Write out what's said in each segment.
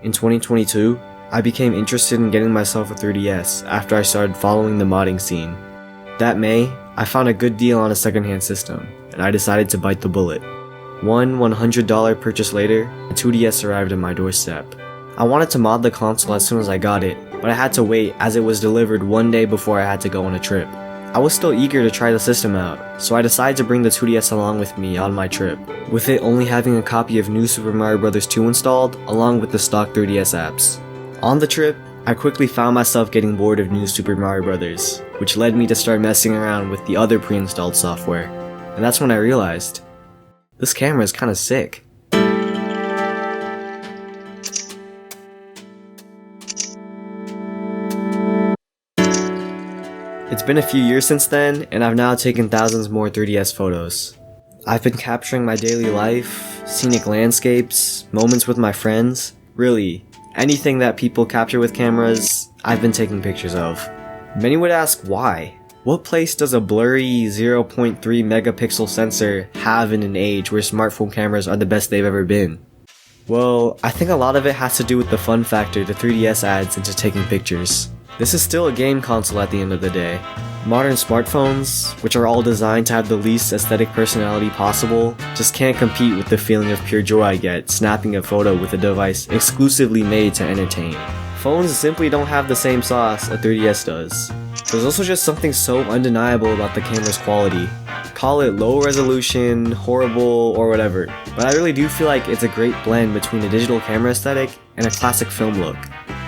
In 2022, I became interested in getting myself a 3DS after I started following the modding scene. That May, I found a good deal on a secondhand system, and I decided to bite the bullet. One $100 purchase later, a 2DS arrived at my doorstep. I wanted to mod the console as soon as I got it, but I had to wait as it was delivered one day before I had to go on a trip. I was still eager to try the system out, so I decided to bring the 2DS along with me on my trip, with it only having a copy of New Super Mario Bros. 2 installed, along with the stock 3DS apps. On the trip, I quickly found myself getting bored of New Super Mario Bros., which led me to start messing around with the other pre-installed software, and that's when I realized, this camera is kinda sick. It's been a few years since then, and I've now taken thousands more 3DS photos. I've been capturing my daily life, scenic landscapes, moments with my friends, really, anything that people capture with cameras, I've been taking pictures of. Many would ask why. What place does a blurry 0.3 megapixel sensor have in an age where smartphone cameras are the best they've ever been? Well, I think a lot of it has to do with the fun factor the 3DS adds into taking pictures. This is still a game console at the end of the day. Modern smartphones, which are all designed to have the least aesthetic personality possible, just can't compete with the feeling of pure joy I get snapping a photo with a device exclusively made to entertain. Phones simply don't have the same sauce a 3DS does. There's also just something so undeniable about the camera's quality. Call it low resolution, horrible, or whatever, but I really do feel like it's a great blend between a digital camera aesthetic and a classic film look.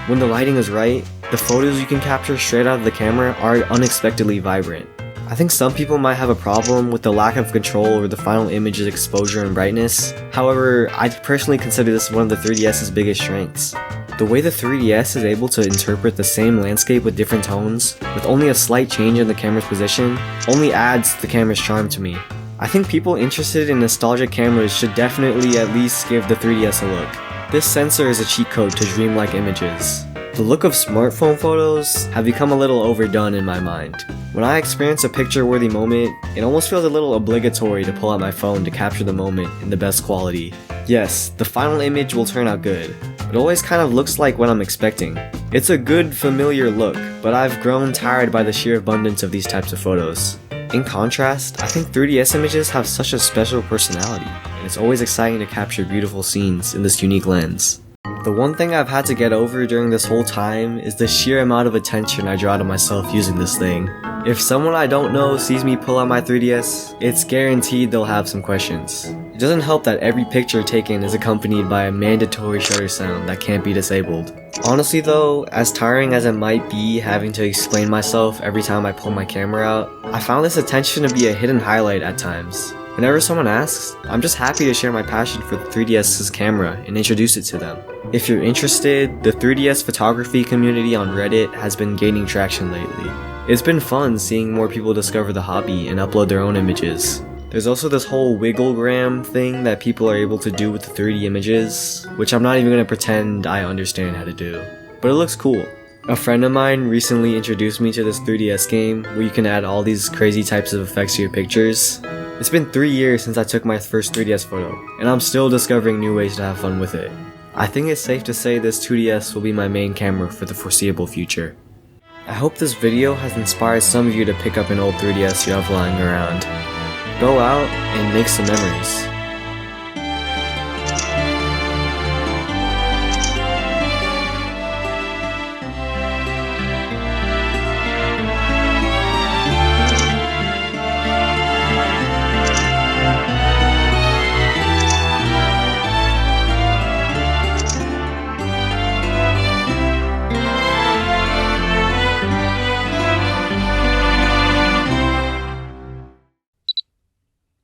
When the lighting is right, the photos you can capture straight out of the camera are unexpectedly vibrant. I think some people might have a problem with the lack of control over the final image's exposure and brightness. However, I personally consider this one of the 3DS's biggest strengths. The way the 3DS is able to interpret the same landscape with different tones, with only a slight change in the camera's position, only adds to the camera's charm to me. I think people interested in nostalgic cameras should definitely at least give the 3DS a look. This sensor is a cheat code to dreamlike images. The look of smartphone photos have become a little overdone in my mind. When I experience a picture-worthy moment, it almost feels a little obligatory to pull out my phone to capture the moment in the best quality. Yes, the final image will turn out good. It always kind of looks like what I'm expecting. It's a good, familiar look, but I've grown tired by the sheer abundance of these types of photos. In contrast, I think 3DS images have such a special personality, and it's always exciting to capture beautiful scenes in this unique lens. The one thing I've had to get over during this whole time is the sheer amount of attention I draw to myself using this thing. If someone I don't know sees me pull out my 3DS, it's guaranteed they'll have some questions. It doesn't help that every picture taken is accompanied by a mandatory shutter sound that can't be disabled. Honestly though, as tiring as it might be having to explain myself every time I pull my camera out, I found this attention to be a hidden highlight at times. Whenever someone asks, I'm just happy to share my passion for the 3DS's camera and introduce it to them. If you're interested, the 3DS photography community on Reddit has been gaining traction lately. It's been fun seeing more people discover the hobby and upload their own images. There's also this whole Wigglegram thing that people are able to do with the 3D images, which I'm not even going to pretend I understand how to do. But it looks cool. A friend of mine recently introduced me to this 3DS game where you can add all these crazy types of effects to your pictures. It's been 3 years since I took my first 3DS photo, and I'm still discovering new ways to have fun with it. I think it's safe to say this 2DS will be my main camera for the foreseeable future. I hope this video has inspired some of you to pick up an old 3DS you have lying around. Go out and make some memories.